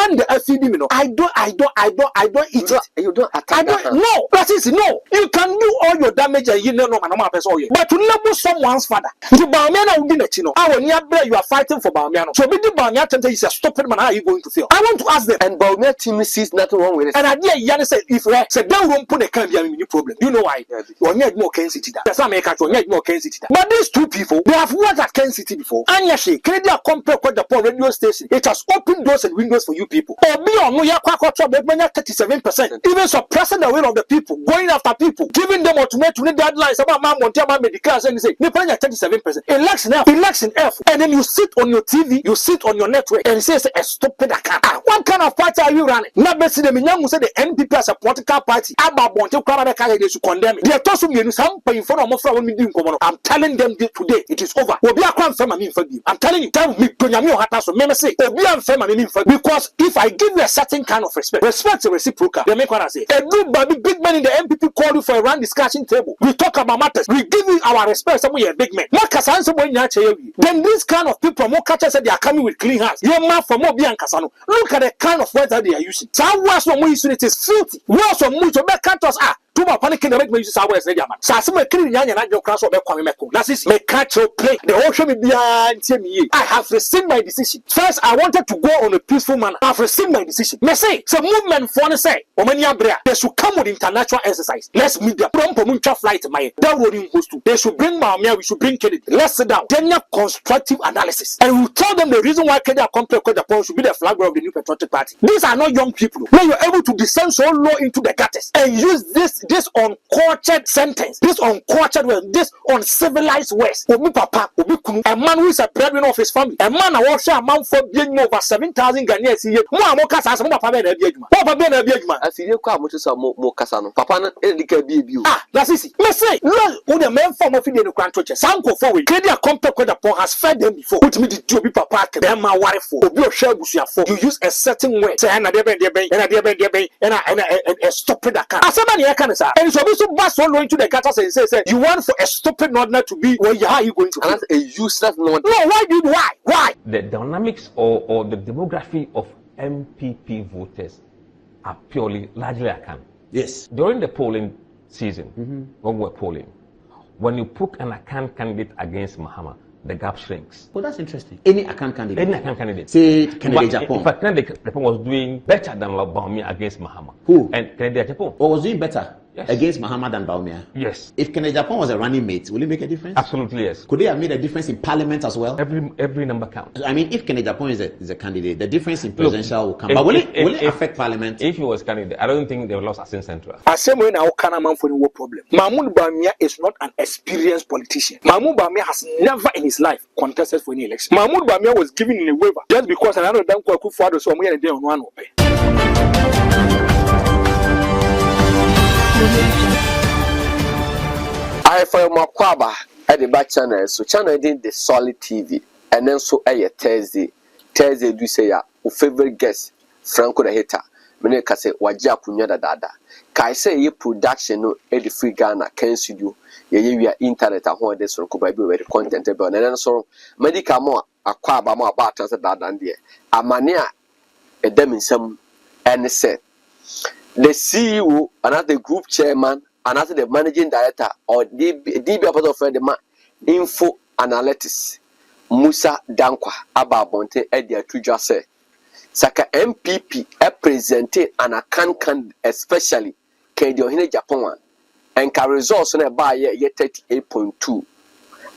when the feed me, no, I don't eat it. You don't attack. No, that is no. You can do all your damage and you know no man person. But to label someone's father, to Bamiana will be let you know. Our near you are fighting for Bamiano. So maybe Bamiana is a stupid man. How are you going to feel? I want to ask them. And Bamiana team sees nothing wrong with it. And I dear Yana said, if we said they won't put a Canadian new problem. You know why? You need more Kansas City. That's why you need more Kansas City. But these two people, they have worked at Kansas City before. And Yashi, Canada compare with the radio station. It has opened doors and windows for you people. Or be on no Yakwa 37%. Even suppressing the will of the people, going after people, giving them ultimatum deadlines about my Montana medical and say, you pay 37%. Election F. And then you sit on your TV, you sit on your network and say a stupid account. What kind of party are you running? Not basically the Minyamu said the NPP as a political party. About Bonte Canada, they should condemn it. They are tossing you some pay for a month. I'm telling them today, it is over. We'll be a crime for me for you. I'm telling you, tell me, say, because if I give you a certain kind of respect is reciprocal. They make what I say. A good baby, big man in the NPP call you for a round discussion table. We talk about matters. We give you our respect. Some way a big man. Then this kind of people, more catchers said they are coming with clean hands. Your man for more Bian Casano. Look at the kind of words that they are using. Some words from which it is filthy. Words from which you can't are. Too much panic in the make use our Saman. Sasima killing Yan and your class of Equameko. That is my catch your play. The ocean be behind me. I have received my decision. First, I wanted to go on a peaceful manner. I have received my decision. May say, some movement for the say, Omania Brea, they should come with international exercise. Let's meet the Muncha flight, my that would host to. They should bring Mamia, we should bring Kennedy. Let's sit down. Then constructive analysis. And we'll tell them the reason why Kennedy complex Agyapong should be the flag of the new patriotic party. These are not young people. When you're able to descend so low into the gutters and use this uncultured sentence, this uncultured word, this uncivilized words. Obi papa, obi kunu, a man who is a breadwinner of his family, a man who share a man for being over 7,000 Ghanaians a year. More kasa, some papa be na biadjuma. Papa be na biadjuma. Afile kwa moto sa mo kasa no. Papa na edika biabiu. That's easy. Me say, no, when the men form of the Grand Church, Sanko forward. Kennedy compare Agyapong has fed them before. Put me the obi papa, them my wife for. Obi share busia for. You use a certain word. Say na there be, and a stupid account. As a man here can say, and so so bass so low into the gutters and say you want for a stupid northerner to be where you are you going to? And that's a useless northerner. No, why? The dynamics or the demography of NPP voters are largely Akan. Yes. During the polling season, when we're polling, when you put an Akan candidate against Mahama, the gap shrinks. Well, that's interesting. Any Akan candidate? Any Akan candidate. Say Kennedy Agyapong. In fact, Kennedy Agyapong was doing better than Bawumia against Mahama. Who? And Kennedy Agyapong. Or was doing better? Yes. Against Mahama than Bawumia? Yes. If Kennedy Agyapong was a running mate, will it make a difference? Absolutely, yes. Could they have made a difference in parliament as well? Every number counts. I mean, if Kennedy Agyapong is a candidate, the difference in presidential will come. But will it affect parliament? If he was candidate, I don't think they would lost Asin Central. I say when I can man for no problem. Mahmoud Bawumia is not an experienced politician. Mahmoud Bawumia has never in his life contested for any election. Mahmoud Bawumia was given in a waiver just because another damn could father so I'm day on one open. I for Makwaba at the back channel, so channel did the solid TV, and then so a Thursday do say ya favorite guest Franko the hater. Mene kase wajia kunya dada. Kai say ye production no edi free Ghana Ken studio ye via internet ahon de so ko ba bi we content be on and so medical mo Akwaba mo about trans dada ndie amane a edem nsam and say the CEO another group chairman and after the managing director or DB part of the info analytics Musa Dankwa Ababonte Edia Tuja say Saka NPP presented an Akan especially Kennedy Agyapong and ka results on a buy ye 38.2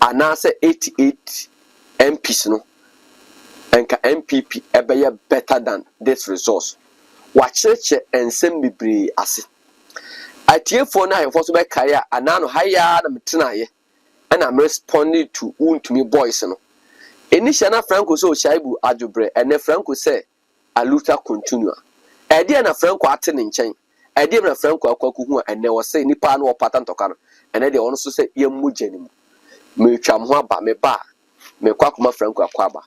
and now say 88 MPs no and ka NPP be better than this resource watch and send me bre ase Atiefo na for so be kaya anano haya na metina ye and I'm responding to Wontumi boys no initial na Franko so shaibu adwobre and Franko say aluta continua e dia na Franko ate ne nchen e dia na Franko akwaku hu and was say nipa no pattern toka no and they ono so say yemmu jenimu me twam ho aba me ba me kwakoma Franko akwaba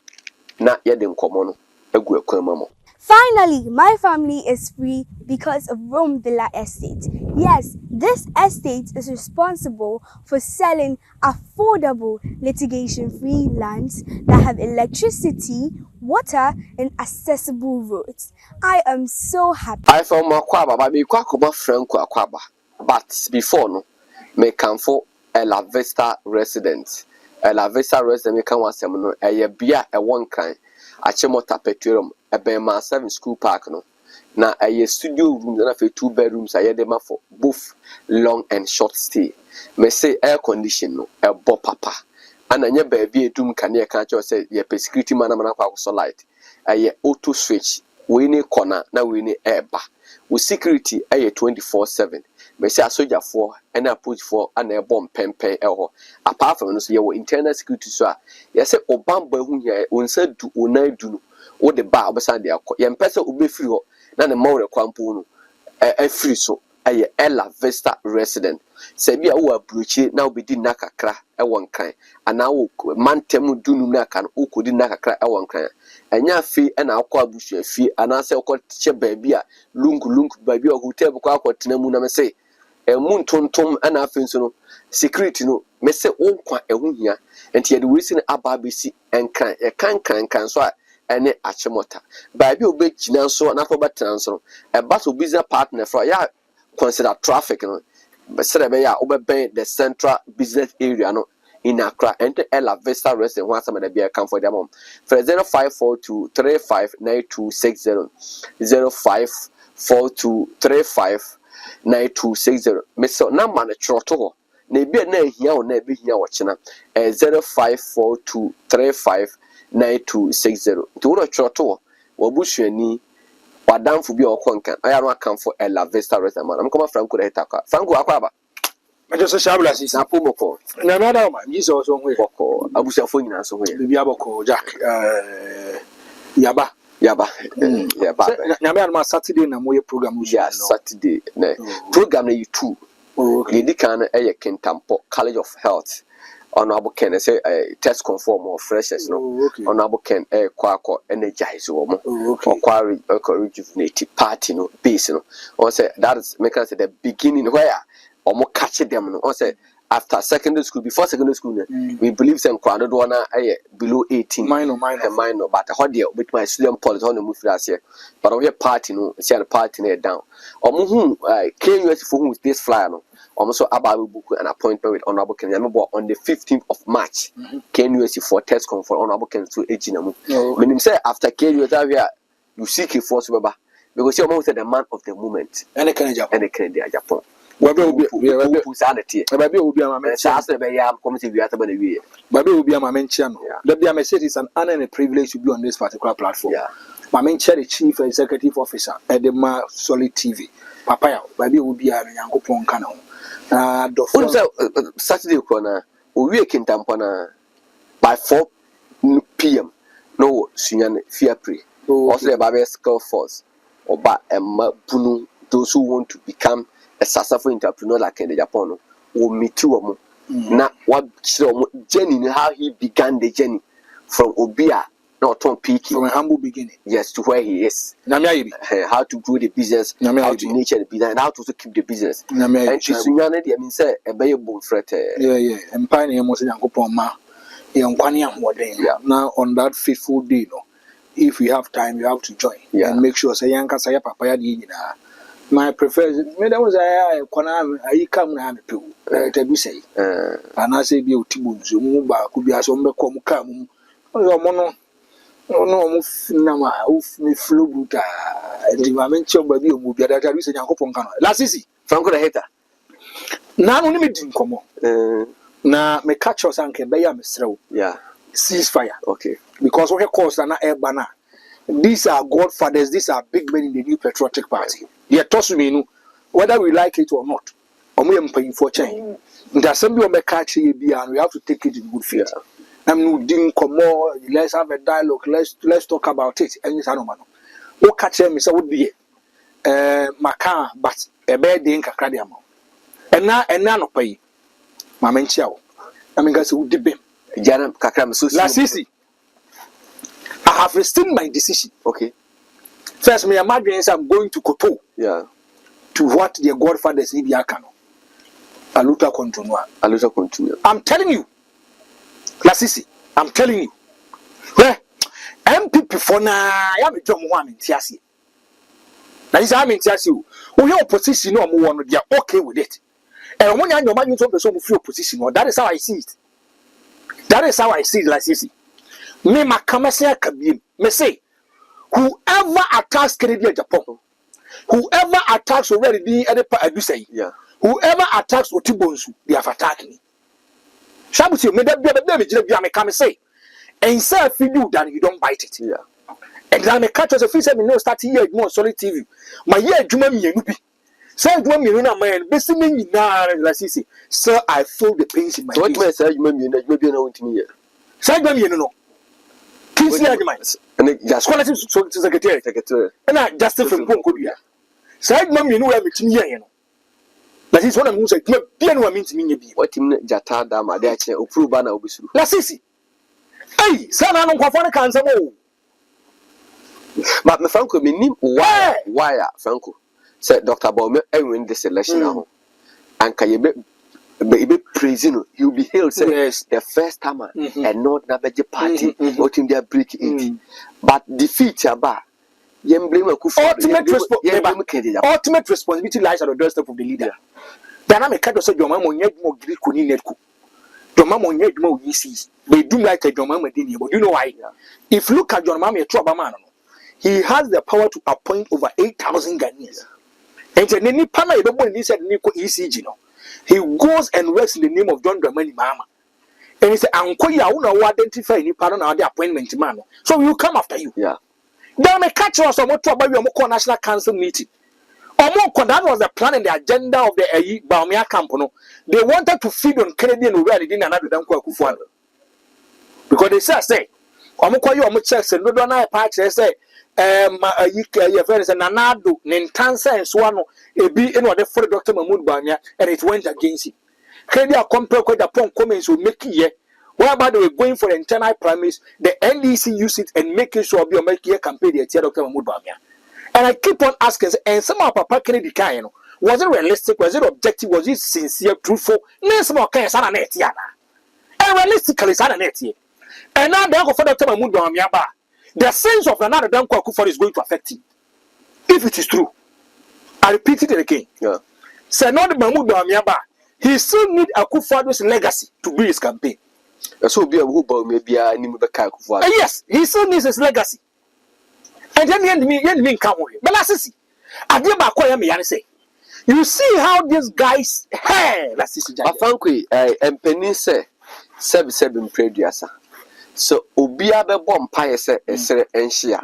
na ye de nkomo no agu akwama mo Finally, my family is free because of Rome Villa Estate. Yes, this estate is responsible for selling affordable litigation-free lands that have electricity, water, and accessible roads. I am so happy. I found my kwaba, but me kwaba Franko kwaba. But before no, me come for La Vista resident. La Vista resident me come was no. A bia a one kind. Achemota petroleum. A Bema 7 school park no. Na a studio room na for 2 bedrooms. I dem for both long and short stay. Me say air condition no. A bo papa. And anya baby a doom can you say ye security man na kwa light. A auto switch. We need corner na we need air bar. With security 24/7. Me say soldier for and I put for an air bomb pen apart from no so your internal security so yes say obamba hu here on said do onai do no the bar obesa de akọ ye mpese obefiri ho na ne mawre kwampo no free so Ella Vista resident say bia wo abrochi na obedi na kakra won kan ana wo mantem dunu na kan okodi na kakra won kan anya fi na akọ abusu fi ana say okọ che baabi a lungu baabi a hotel ko akọ mu na me say mun tontom ana afin so no security no me say onkwa ehu hia enti ye de we sin aba besi enkan e kan so a ene achemota baabi obegina so na to betan so e ba so business partner for ya consider traffic no be say be ya obeben the central business area no in Accra and Ella Vista resident who some的be come for them for 0542359260 0542359260 me so na man chroto na bi na hia o na bi hia wo chena 0542359260 to wo chroto wo busuani wadamfu bi okonkan aya no akam for Ella Vista resident man am come Franko de hitaka Franko akwaba I just say Tribalism. na pomoko Na madam, Jesus so we. boko abusiafo nyina so we Bibi aboko Jack. Yaba. yaba Nyame anma Saturday na moye program yeah Saturday na program na you2 okay. the kan e Kintampo College of Health honorable Ken say test conform or freshers no honorable Ken kwako energize wo mo kwari rejuvenate party no base no on say that is make us say the beginning where omo catch them no on say after secondary school before secondary school we believe some crowd do na below 18 minor but how there with my student policy on the move last year but we party no see the party na down omo hu KUS for who this flyer no omo so about book an appointment with honorable Ken on the 15th of March KUS for test conference honorable Ken to ejina mu meaning say after KUS you seek a force baba because you almost the man of the moment Any Kennedy Agyapong Baby will be sanity. Baby will be a man. Baby will be a man. The BMA said it's an honor and a privilege to be on this particular platform. My main chair, chief executive officer at the Solid TV. Papaya, baby will be a young Pong Canon. Saturday corner, we can tampona by 4 p.m. No, Sunyan Fiapri. Also, the Baby Skull Force or by a Bunu, those who want to become a successful entrepreneur like Kennedy Agyapong will meet you na what journey how he began the journey from Obia not on peaking from a humble beginning yes to where he is how to grow the business how to nurture the business and how to keep the business and Sunyane I mean say a very bold threat and pioneer was Yankopon ma now on that fateful day no if you have time you have to join and make sure say Yanka say papaya di my preferred me that was I come na me pe to be say and I say be otibunzu mu ba ku bia so mbe kom ka mu no mo na ma me flow buta di ma men chọ ba bi omu bia da we say Yankopon kan la sisi Franko the hater na no ni me din komo na me catch us anke be ya me srew ceasefire okay because we cause na eba na these are godfathers these are big men in the new patriotic party. They toss me whether we like it or not. Or we am paying for change. The assembly of catch and we have to take it in good faith. I'm doing more. Let's have a dialogue. Let's talk about it. And it's anomalo. What catch me say would be Maka, but a bad day in Kakadiamo. And now no pay. My men chow. I mean, guys, would be Janam Kakram so I have rescinded my decision. Okay. First, me imagine I'm going to Koto. Yeah. To what their godfathers Ibiakano. Aluta continua. Aluta continua. I'm telling you. Lasisi, I'm telling you. Where MPP for na ya me drum one in Tiasi. Now is I'm in Tiasi. We have opposition no more, they are okay with it. And when you're man, you don't so free opposition. That is how I see it. That is how I see it, Lasisi. Me makamase kabim. Me say, whoever attacks Kennedy Agyapong, whoever attacks already the other say, yeah. Whoever attacks Otibonsu, they have attacked me. Shabuti, me that me come say, and say if you do, then you don't bite it. Yeah. And then me catch us a few me no start here more solid TV. My year Juma me nubi. Say Juma me no man, best me na Lasisi. Sir, I feel the pains in my face. What may say you may be no to me. Say Juma me no. Please hear me. And just quality secretary. And I just from Ponkodia. Say Juma me no have it here. That is what I'm saying. Piano means me be. What him Jata Dama, they are approve Bana Obisu. Lasisi. Hey, son, I don't want cancer. But my Franko, me why, Franko said Dr. Baume, I win this election now. And can you be praising? You'll be hailed, yes. The first time and not Nabaji party, what in their break it. But defeat your bar. Ultimate responsibility lies at the doorstep of the leader. Dynamic cat said, your mamma yet more Greek netku. Your mamma yet more ECs. They do like a John Mamma Dini, but you know why? If you look at John Mamma Trouble, he has the power to appoint over 8,000 Ghanaians. And in any panel, you don't want this at Nico ECG. He goes and works in the name of John Dramani Mama. And he said, Uncle, you will identify any panel or the appointment man. So we will come after you. Yeah. Then I catch us on what national council meeting. That was the plan and the agenda of the Baumia Campono. They wanted to feed on Canadian already in another Danko Kufuano. Because they say, Omoko you checks and no dona patch say your friends and Nanado, Nintansa and Swano, a be in order for Dr. Mahmoud Banya, and it went against him. Canada compare with the comments will make ye. Whereby they were going for the internal primaries, the NDC used it and making sure be make a campaign at Dr. Mahmoud Banya. And I keep on asking, and some of Papa Kennedy kind, was it realistic? Was it objective? Was it sincere, truthful? No small kind of net, Yana. And realistically, it's net. And now they go for Dr. Mahmoud Banya. The sense of another Danko Akufo is going to affect him. If it is true, I repeat it again. Yeah. Say not Mahmoud Banya, he still need Akufo's legacy to be his campaign. So be a who maybe a Nimubaka. Yes, he still needs his legacy. And then the enemy come with it. But let's see. I give my choir me and say, you see how these guys, hey, let's see. Franko, and Penny say, 7 previous. So Obia be bomb pie say, and share.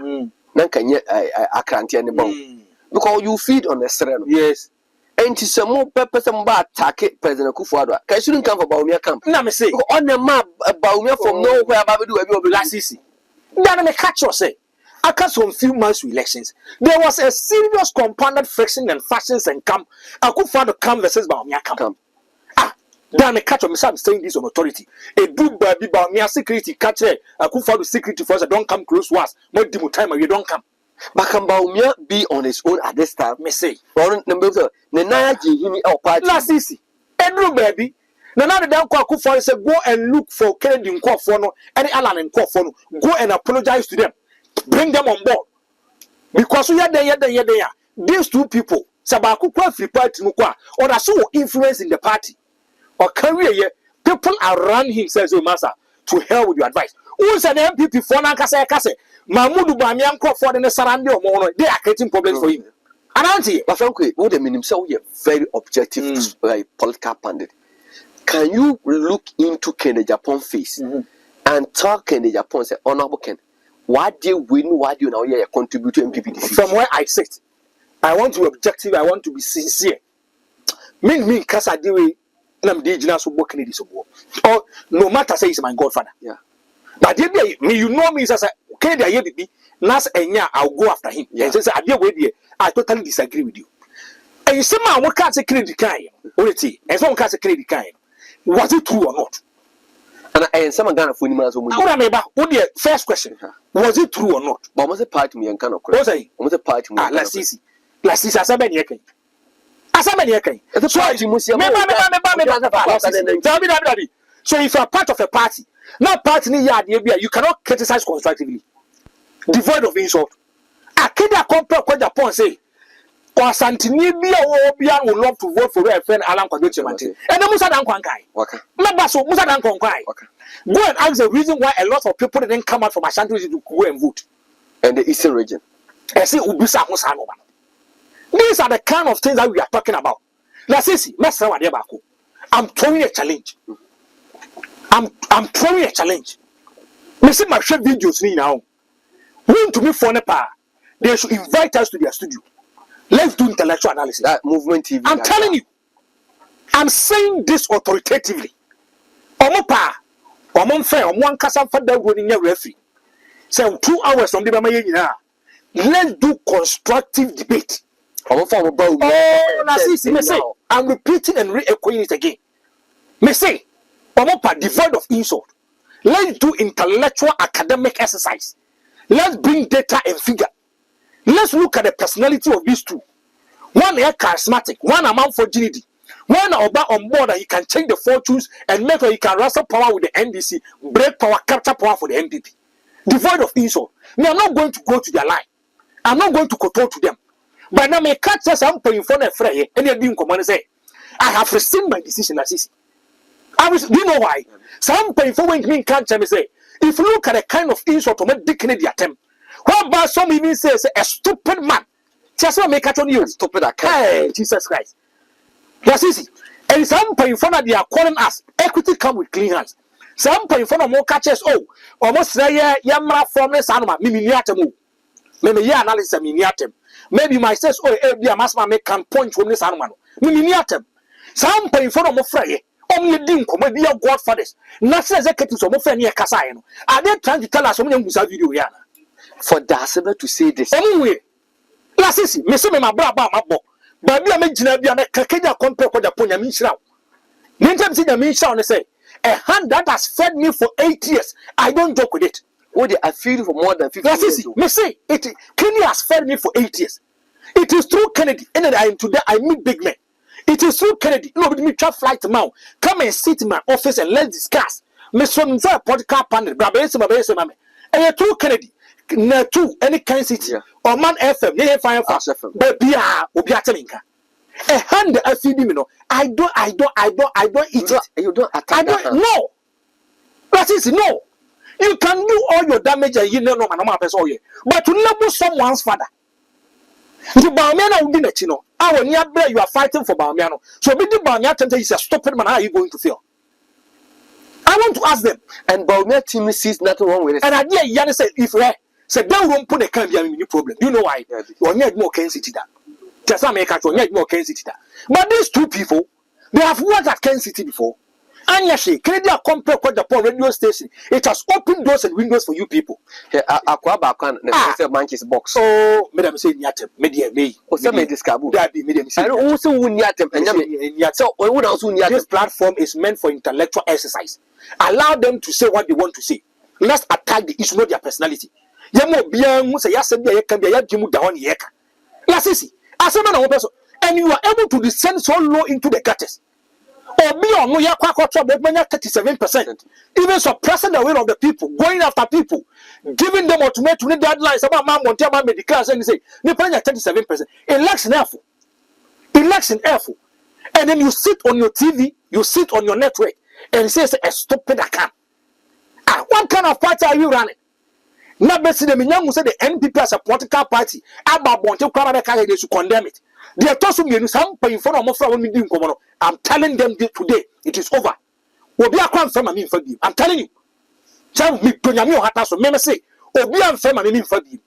Nanka yet I can't any bomb. Because you feed on the sereno. Yes. And to some more purpose and bad attack President Kufuor. Can shouldn't come for Baumia camp. Now me say on the map Baumia from nowhere Babu every last season. Then me catch you say. After some few months to elections, there was a serious compounded friction and factions and camp. Akufuor camp versus Baumia camp. Then me catch you. I'm saying this on authority. A do baby Baumia security catch Akufuor security force don't come close to us. More demo time you don't come. But can Baumia be on his own at this time? Me say. Number Nana Jimmy our party. Last easy. Andrew baby. Nana the down Akufuor say go and look for Kennedy Nkofono and Alan Nkofono. Go and apologize to them. Bring them on board. Because we are there. These two people, Sabaku free party or are so influence in the party. Or career people around him says, oh master, to hell with your advice. Who's an MPP for Nankase? Mahmoud Bamian Crawford and the Sarandi or Mono, they are creating problems for him. And auntie, but frankly, what they mean himself a very objective political pundit. Can you look into Kennedy Agyapong face and talk Kennedy Agyapong say, honorable Ken, why do you win? Why do you now contribute to MPP defeat? From where I sit, I want to be objective, I want to be sincere. Me, Kasa Dewe, and I'm the Gina Subo Kennedy Subo. Or no matter say he's my godfather. Yeah. But me, you know me as a Kennedy, Nas Enya, I'll go after him. Yeah. And say, I totally disagree with you. And you say, man, what can't say Kennedy kind? And someone can't say Kennedy kind. Was it true or not? And I am some Ghana for him as well. First question, was it true or not? But was a part me and cannot was I was a part me. Let's see. Let's see. As a man, so if you are part of a party, not party you cannot criticize constructively, devoid of insult. I can't compare what Japan say. Or Santinibia would love to vote for a friend Alan Kwadochi. And the Musa Dankwankai. Remember, so Musa Dankwankai. Go and ask the reason why a lot of people didn't come out from Ashanti to go and vote. And the Eastern region. I say Ubisa Musanova. These are the kind of things that we are talking about. Let's see, I'm throwing a challenge. I'm throwing a challenge. Me see my short videos now. Wontumi for Nepal. They should invite us to their studio. Let's do intellectual analysis. That movement TV. I'm telling you. I'm saying this authoritatively. Omopa, Omonfe, Omwan Kasam Fada running your referee. So 2 hours from the Bama. Let's do constructive debate. I'm repeating and re-echoing it again. Me say, Omopa, devoid of insult. Let's do intellectual academic exercise. Let's bring data and figure. Let's look at the personality of these two. One is charismatic, one amount for GD. One about on board that he can change the fortunes and make sure he can wrestle power with the NDC, break power, capture power for the NPP. Devoid of insult. Me, I'm not going to go to their line. I'm not going to kowtow to them. But now me catch us I'm paying for the fray and they're doing command say, I have rescinded my decision as this. Do you know why? Some paying for when me can't me say, if you look at the kind of insult to make Kennedy attempt. What about some even says a stupid man? Just want to make it on you. Stupid hey, Jesus Christ. That's easy. And some pay in front of they are calling us. Equity come with clean hands. Some pay in front of more catches. Oh, almost say yamra formless animal. Mimiatem. Maybe ya analysis miniatem. Maybe my says, oh, be a mass man make can point from this animal. Mimiatem. Some pay in front of more fray. Only dinko, maybe your godfathers. National executives of more friendly Casaino. Are they trying to tell us something who's a video? Yana? For Dasaba to say this. Anyway, last is me say my brother my boy. But be a major be a Kakeja compare with the Ponya Mishra. Ninja see the Mishra and say, a hand that has fed me for 8 years. I don't joke with it. What they are feeding for more than 50 years. Me say it Kennedy has fed me for 8 years. It is through Kennedy, and I am today I meet big men. It is through Kennedy. Nobody me try flight now. Come and sit in my office and let's discuss. Me some podcast panel, Brabese, and through Kennedy. Na two any kind city or man FM near fire baby obiateminka a hand a feed me no I don't eat it. You don't attack. I don't no. That is no. You can do all your damage and you know no man person but to label someone's father. The Bamiana will be net, you know. Our near you are fighting for Bamiano. So be the Bamiana is a stupid man. How are you going to feel? I want to ask them. And Bamiana team sees nothing wrong with it. And I dare Yana say if we say they won't put a can be a problem. You know why? You need more Kansas City. Just America to need more Kansas City. But these two people, they have worked at Kansas City before. And yes, Kennedy compare with the radio station. It has opened doors and windows for you people. Monkey's box. Oh, Madam say Yatem, media me. Or some may discover that be medium. I also wouldn't Yatem. So, this platform is meant for intellectual exercise. Allow them to say what they want to say. Let's attack the issue, not their personality. Yamo Bian say yes, can be a Jimu down yeka. Yes, as a man person, and you are able to descend so low into the gutters. Or be on no yakwa trouble 37%. Even suppressing the will of the people, going after people, giving them ultimatum deadlines about man Montana medical and say, Nipanya 37%. Election effort. And then you sit on your TV, you sit on your network, and say a stupid account. What kind of party are you running? Not basically the Minyan said the NPP as a political party, about Monte Canada, they should condemn it. They are tossing me some paying for I'm telling them today, it is over. We'll be a crime from me for you. I'm telling you. Tell me, so me say, or be unfair, I mean for you.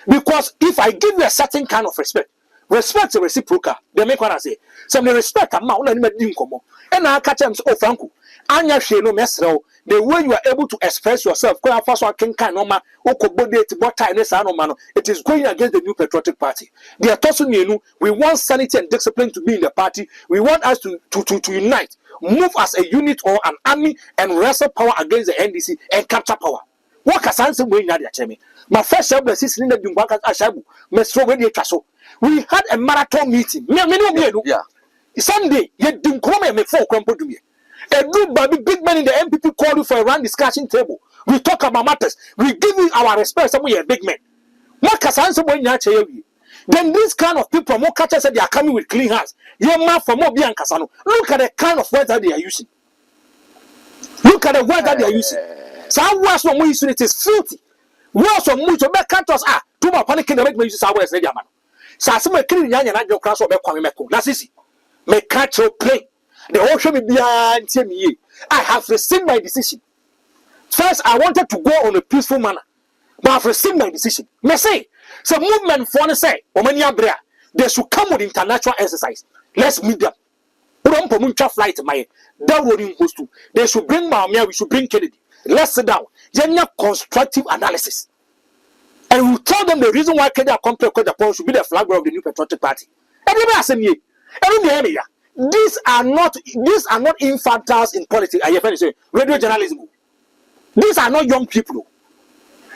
Because if I give you a certain kind of respect, respect is reciprocal. They make what I say. Some respect a man only me komo. And I catch them oh Franko. Anya she no mesro. The way you are able to express yourself, first one can no man, it is going against the New Patriotic Party. They are tossing you. We want sanity and discipline to be in the party. We want us to unite, move as a unit or an army and wrestle power against the NDC and capture power. What can I say when you are me? My first job is in the we had a marathon meeting. Yeah. Sunday, yet didn't come me 4 crumple to me. A group by big men in the NPP called you for a round discussion table. We talk about matters. We give you our respect. Some are big men. What can I say when you are then this kind of people, more catchers said they are coming with clean hands. Your man for more Bian Casano. Look at the kind of words that they are using. Look at the words that they are using. Some words from we it is filthy. Words from much of cantors are too much panic in the make me use our words. So some are killing young and your class of Meko. That's easy. Make catch your play. The ocean will be behind me. I have received my decision. First, I wanted to go on a peaceful manner, but I've received my decision. Me say, some movement for say, they should come with international exercise. Let's meet them. Flight, my they should bring Maumia, we should bring Kennedy. Let's sit down. Then constructive analysis. And we'll tell them the reason why Kennedy Agyapong should be the flag bearer of the New Patriotic Party. And these are not infantiles in politics. I hear say radio journalism. These are not young people.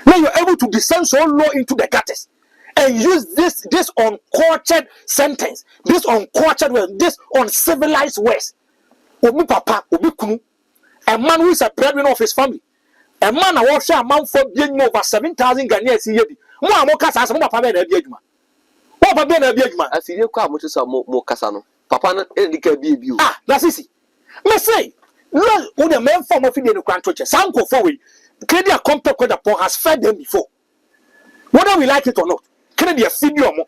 When you're able to descend so low into the gutters and use this uncultured sentence, this uncultured word, this uncivilized words. Obi papa, obi kunu, a man who is a breadwinner of his family, a man who was a man for being over 7,000 Ghanaians a year. Mo amoka sa mo papa be na bi adwuma. Mo papa be na bi adwuma. Afire kwa mo so mo kasa no. Papa no edika bi. Ah, that's easy. Me say, no, when the men form of the Franko, Sanko for we, Kennedy Agyapong has fed them before. Whether we like it or not, Kennedy feed you more.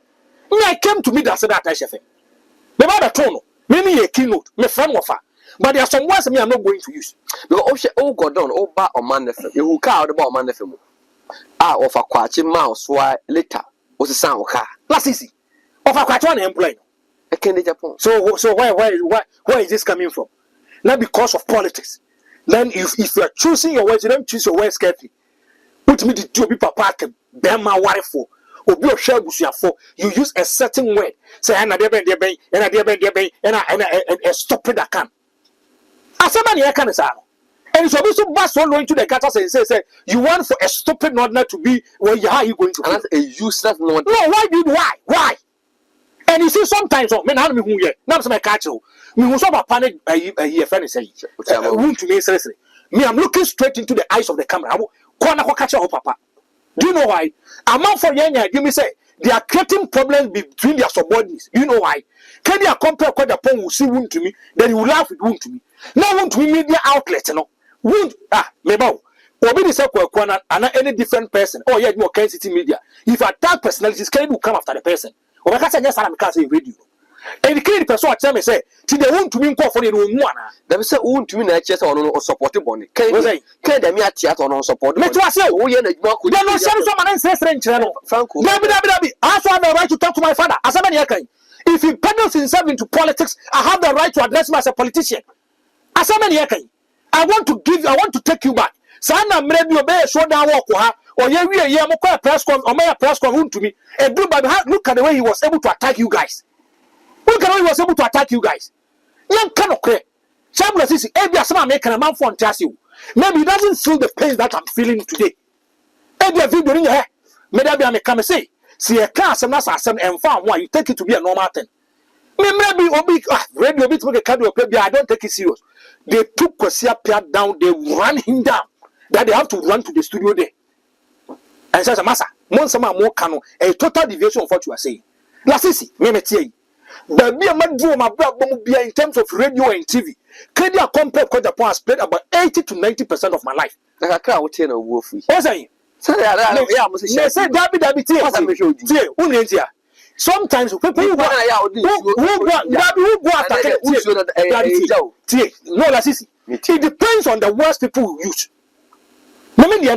I came to meet that said that I chef. The other tone, maybe a keynote, my friend of her. But there are some words me I'm not going to use. Because oh God on oh ba on man FM. You car about man FM. Ah, of a quachi mouse why later was a sound car. That's easy. Of a quachi employee. Kennedy Agyapong. So where is this coming from? Not because of politics. Then if you are choosing your words, you don't choose your words carefully. Put me the two people park Bema wife for Obi or share for you use a certain word. Say and stop it that can. As somebody I can say. And so this bus so low into the gutters and say you want for a stupid nodner to be where you are you going to and that's a useless nodner. No, why? And you see sometimes me na me hu ye na me catch you me hu so ba panic a friend say Wontumi seriously me I'm looking straight into the eyes of the camera ko na ko catch you papa. Do you know why? Among for yenya give me say they are creating problems between their subordinates. Do you know why? Kennedy Agyapong will see Wontumi, then he will laugh with Wontumi. Now Wontumi media outlet, you know. Meba. Obi the say Kwana and any different person. Oh yeah, more Ken City media. If attack personalities, Kennedy will come after the person. Or I can't say radio. And the Kennedy person tell me say, "Ti the Wontumi call for the room one." Them say Wontumi na chest on support boni. Kennedy me theater on support. Me to say, "Oh yeah, na juma ko." They no share some man say strange no. Franko. Dabi. I also have the right to talk to my father. Asamani yakan. If he peddles himself into politics, I have the right to address him as a politician. Asamani yakan. I want to take you back. Sana mrebi obey show down walk ha. Or we mo call press con or my press con Wontumi. And look at the way he was able to attack you guys. Look at how he was able to attack you guys. Young cannot clear. Chambliss is every asama make a man for you. Maybe he doesn't feel the pain that I'm feeling today. Every video in your head. Maybe I may come and say, see a class and that's some and found why you take it to be a normal thing. Maybe radio bit with a card I don't take it serious. They took Kosia Pia down, they ran him down. That they have to run to the studio there. And says, Massa, Monsama more cano, a total deviation of what you are saying. Lasisi, Memetie. But be a man do my brother in terms of radio and TV. Kennedy Agyapong has played about 80 to 90% of my life. Like a crowd ten a wolf. What's saying? Say sometimes people who go it depends on the words people use.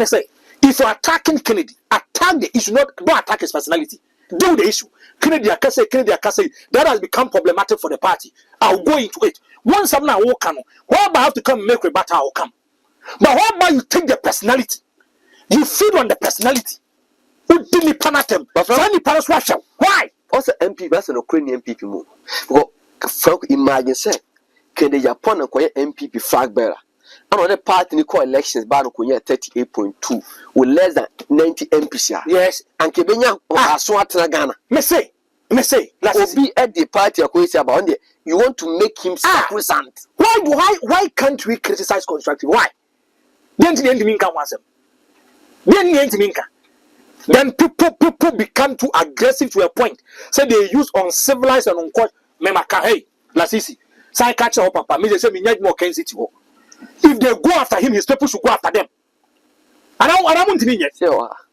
Say if you're attacking Kennedy, attack the issue, don't attack his personality. deal with the issue. Kennedy Akase, that has become problematic for the party. I'll go into it. Once I'm now walk on, why I have to come and make rebuttal, I'll come. But why about you take the personality? You feed on the personality. Who didn't panatem? But why? Also, MP, that's an Ukrainian MPP move. Well, Franko, imagine, say, Kennedy Agyapong and MPP flag bearer. Another party in the elections, Barukunya 38.2 with less than 90 MPs. Yes, and Kebenya Aswat Ghana. Me say, let's be at the party about it. You want to make him sacrosanct. Why can't we criticize constructive? Why? Then people become too aggressive to a point. Say they use uncivilized and unquote memaka. Hey, Lasisi, say catch up papa. Me say me need more Kensity. If they go after him, his people should go after them. And I want to mean yet.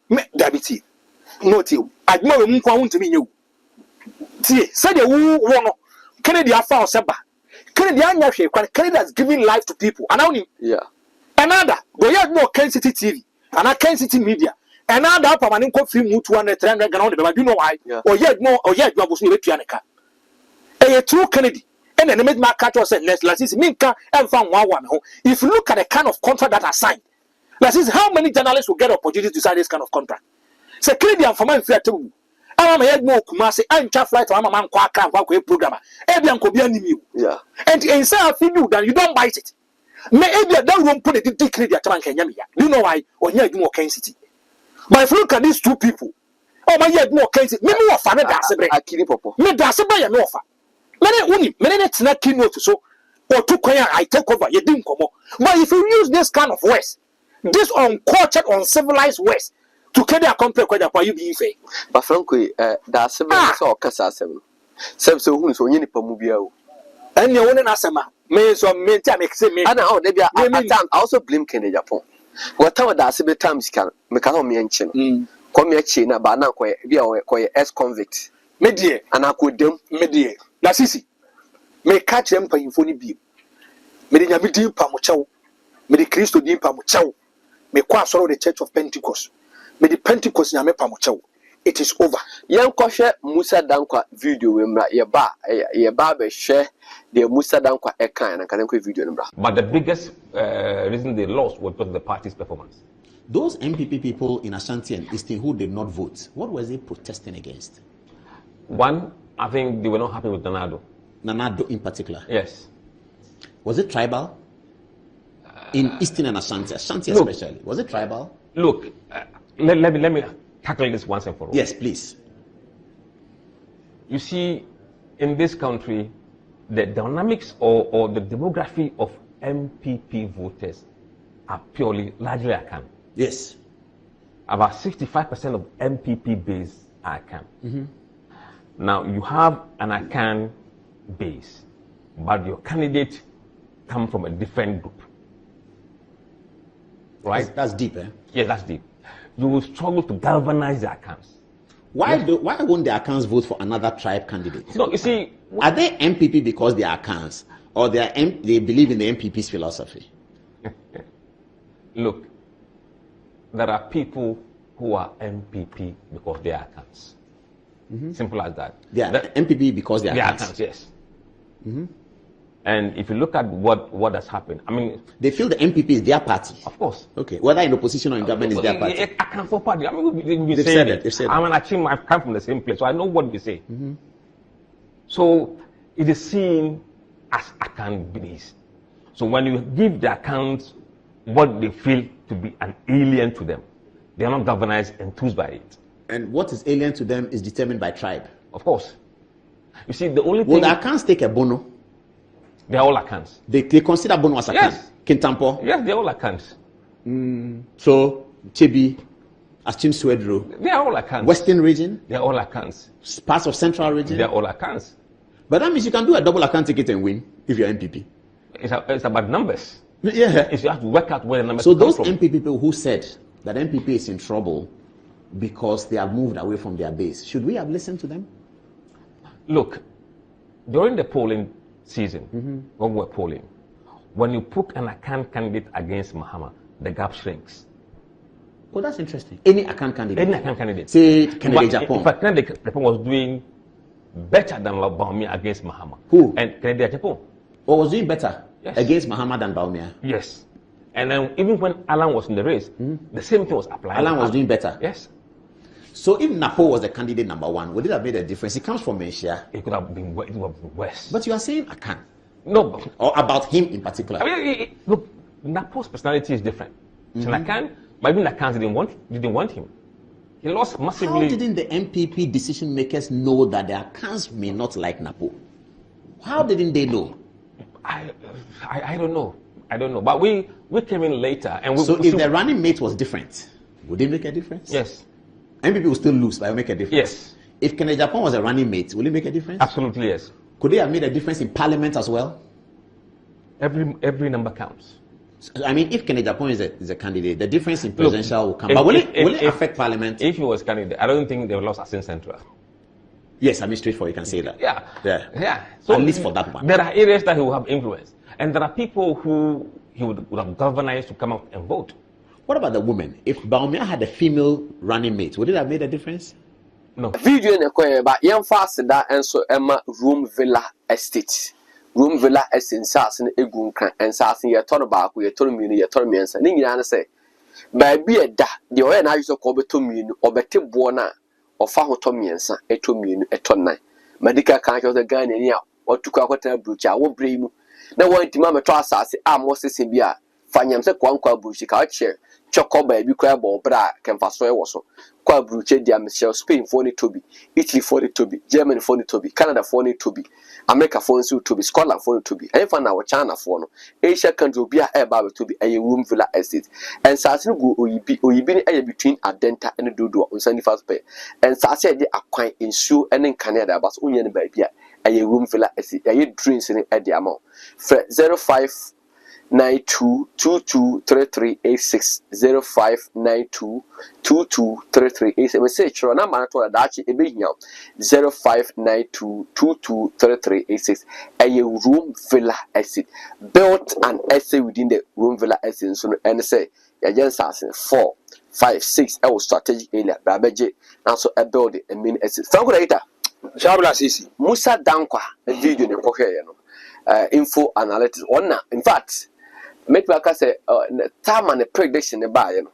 Me Dabiti. No till. I know you want to mean you. See, say the who one Kennedy afa oseba. Kennedy anyahwe kwan Kennedy has given life to people. And now yeah. Another go yet more Kensity TV. And a Kensity media. Another permanent co free mu 200 300 Ghana. But you know why? Or yet more or yet you are supposed to Yaneka. A true Kennedy. And then they made my catch said, let's see, Minka and found one. If you look at the kind of contract that are signed, let's see how many journalists will get opportunity to sign this kind of contract. Say, Canadian for my fair too. I'm a head more Kumasi, I'm chaff flight, I'm a man, quack, programmer. Ebian could be an emu. Yeah. And inside of you, then you don't bite it. Maybe that won't put it in the Canadian Taman. You know why? Or you more Kensity. But if you look at these two people, oh, my yet more Kensity, maybe more fun than I kill it, Papa. Me that's a buy no offer. Many not keynote so or two coin I take over you didn't come. But if you use this kind of words, this uncultured, uncivilized words to carry a complex why you be fair. But Franko, that's a or Casa 7. So who's on any Pamubia? And your own asama may so mean time except me. And now I also blame Kennedy Agyapong. What time that's a bit times can make a me and chin. Come here, China, but now quite ex convict. Medie, and I could them medie. Lasisi, may catch them for infoni be. May the Yamidi Pamuchao, may the Christo di Pamuchao, may quite sorrow the Church of Pentecost, may the Pentecost Yame Pamuchao. It is over. Young Kosher Musa Dankwa video, your barber share the Musa Dankwa Eka and can video number. But the biggest reason they lost was because of the party's performance. Those MPP people in Ashanti and Eastern who did not vote, what was they protesting against? One, I think they were not happy with Nanado. Nanado in particular? Yes. Was it tribal? In Eastern and Ashanti especially. Was it tribal? Look, let me tackle this once and for all. Yes, please. You see, in this country, the dynamics or the demography of MPP voters are largely Akan. Yes. About 65% of MPP base are Akan. Mm-hmm. Now, you have an Akan base, but your candidate come from a different group. Right? That's deep, eh? Yes, that's deep. You will struggle to galvanize the Akans. Why won't the Akans vote for another tribe candidate? No, you see... Are they MPP because they are Akans, or they believe in the MPP's philosophy? Look, there are people who are MPP because they are Akans. Mm-hmm. Simple as that. They are MPP because they are Akans, yes. Mm-hmm. And if you look at what has happened, I mean... They feel the MPP is their party. Of course. Okay. Whether in opposition or in government is their party. Akan for party. I mean, they've said it. I'm an Achim, I've come from the same place, so I know what we say. Mm-hmm. So, it is seen as Akan base. So when you give the Akans what they feel to be an alien to them, they are not galvanized, enthused by it. And what is alien to them is determined by tribe. Of course. You see, the only thing... Will the Akans take a bono? They are all Akans. They consider bono as Akan? Yes. Kintampo? Yes, they are all Akans. So, Chibi, Achim Swedro. They are all Akans. Western region? They are all Akans. Parts of central region? They are all Akans. But that means you can do a double Akan ticket and win if you're MPP. It's about numbers. Yeah. If you have to work out where the numbers So come those from. MPP people who said that MPP is in trouble because they have moved away from their base, should we have listened to them? Look, during the polling season, when we were polling, when you put an Akan candidate against Mahama, the gap shrinks. Oh, that's interesting. Any account candidate? Any account candidate. Say Kennedy Agyapong. In fact, Kennedy Agyapong was doing better than Baumia against Mahama. Who? And Kennedy Agyapong. Or was doing better Yes. against Mahama than Baumia? Yes. And then even when Alan was in the race, the same thing was applied. Alan was doing better. Yes. So if Napo was the candidate number 1, would it have made a difference? He comes from Menchia. It could have been, it would have been worse. But you are saying Akan. No. Or about him in particular. I mean, look, Napo's personality is different. So Akan, but even Akan didn't want him. He lost massively. How didn't the NPP decision makers know that the Akans may not like Napo? How didn't they know? I don't know. I don't know. But we came in later, and so if the running mate was different, would it make a difference? Yes. NPP will still lose, but it will make a difference. Yes. If Kennedy Agyapong was a running mate, will it make a difference? Absolutely yes. Could they have made a difference in parliament as well? Every number counts. I mean, if Kennedy Agyapong is a candidate, the difference in presidential will come. But will it affect parliament? If he was candidate, I don't think they would lost Asin Central. Yes, I mean, straightforward, you can say that. Yeah. So at least for that one. There are areas that he will have influence. And there are people who he would have galvanized to come out and vote. What about the women? If Baumia had a female running mate, would it have made a difference? No. Video in the but young fast that and so Emma Room Villa Estate. Room Villa Estate Sassin Egunkan and Sassin your turn back with your turn me, your turn me, and Ningan say, Baby a da, the oil and I used to call to me or Betty Buona or Fahotomiansa, a 2 million, a ton 9. Medical can't of the gun in ya or to Kakota Brucha, I won't bring you. No one to Mamma Trassa, I'm most Sibia. Fanyam se kwa bushi ka che choko ba bi kwa bo bra kan fa so e wo so kwa bruche dia Michelle Spain for it to be Italy for it to be Germany for it to be Canada for it to be America for it to be Scotland for it to be and fa na China for no Asia country obi a e ba to be a room villa estate and sase no go oyibi ni between Adenta and Dodo on 75 pay and sase de akwan ensuo ene Canada ba so onye ne ba bia a room villa estate a dreams in e de amount 05 92223386 0592223386 message ro na ma to da chi e be hia 0592223386 a room villa estate built an estate within the room villa estate so and say ya jensa 4 5 6 e strategic area ba beje na so e build a main estate Franko later Shabla Sisi Musa Dankwa video ne kohwe no info analytics one in fact make back say time and prediction e ba ye no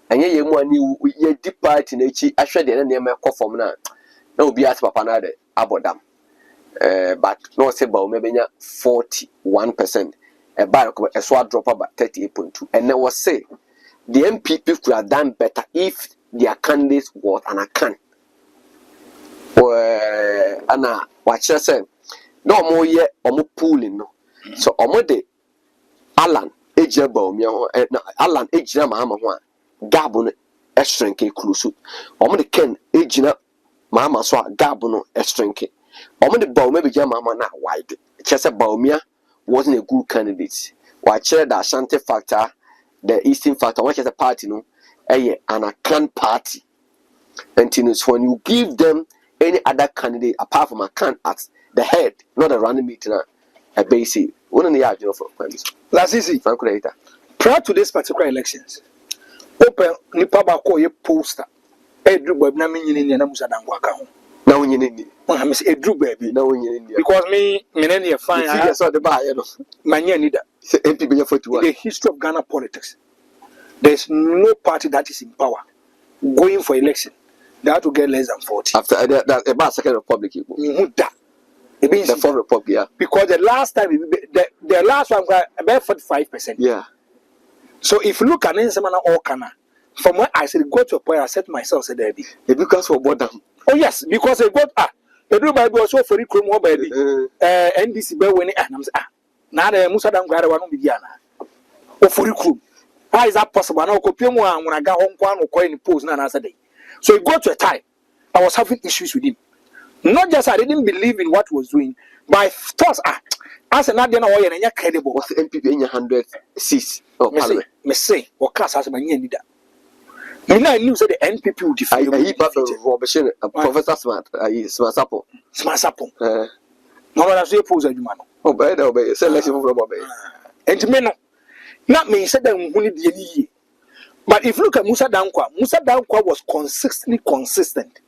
enye ye mu ani ye deep party na echi ahwe de na me form na obi at papa na de abodam but no say ba o mebenya 41% e ba ko e so drop about 38.2 and then was say the NPP could have done better if their candidates was an account ana watch say no more ye omo pooling no so omo de Alan Baumia Alan Ejina Mahama ho Gabo no estrenke klusu omo de Ken Ejina Mahama so Gabo no estrenke omo de Baumia be jama Mahama na wide chese Baumia wasn't a good candidate wa chere the Ashanti factor the Eastern factor what is a party no an Akan party and when you give them any other candidate apart from Akan at the head not a running meeting a basic one in the yard for Last easy Franko later prior to this particular elections open nipa ba ko ye poster edru baby na menyini na musa dangwa ka ho na wonyini ni ma me say edru baby na wonyini ni because me na e fine I saw the buy no manya ni da NPP ya 41 in the history of Ghana politics there's no party that is in power going for election they have to get less than 40 after that about second republic the fourth republic yeah because the last time the last one was about 45%. Yeah. So if you look at Nsemana or Kana, from when I said go to a point, I said to myself, said Debbie. It because for Bodam. Oh yes, because I got the do Bible also for the criminal baby. NDC be when I'm now the Musa Dam Gara one Bidiana. Oh for the crew. How is that possible? Now when I got home or coin post na answer day. So it got to a time I was having issues with him. Not just I didn't believe in what he was doing, but I thought as an Adiana or any credible was the NPP in 100 seats or parliament. Me say, or class as my leader. Me now knew that the NPP would defy he Professor Smart, Smart Sapo. Smart Sapo. No one has to oppose a human. Oh, by the way, selection from Bobby. And to me, not me said that we need the But if you look at Musa Dankwa was consistently consistent.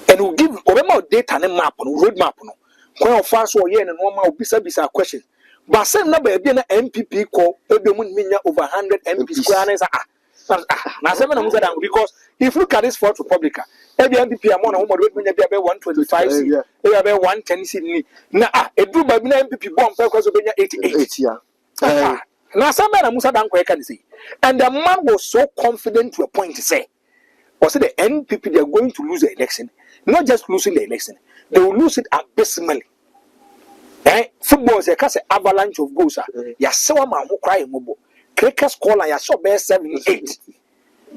And will give over data and map on road map. No, when fast or yen and normal bisa questions. But same number be an MPP call over 100 MP square. Because if you look at this Fourth Republica, every MPP amount of 125 seats, 110 seats. Now, a do by MPP bomb because of 88. Now, some man Musa Dankwa can say. And the man was so confident to a point to say, or say the NPP they are going to lose the election. Not just losing the election, they will lose it abysmally. Football is a case avalanche of goals. Ya saw man who cry mobile. Cricket score ya saw best 7-8.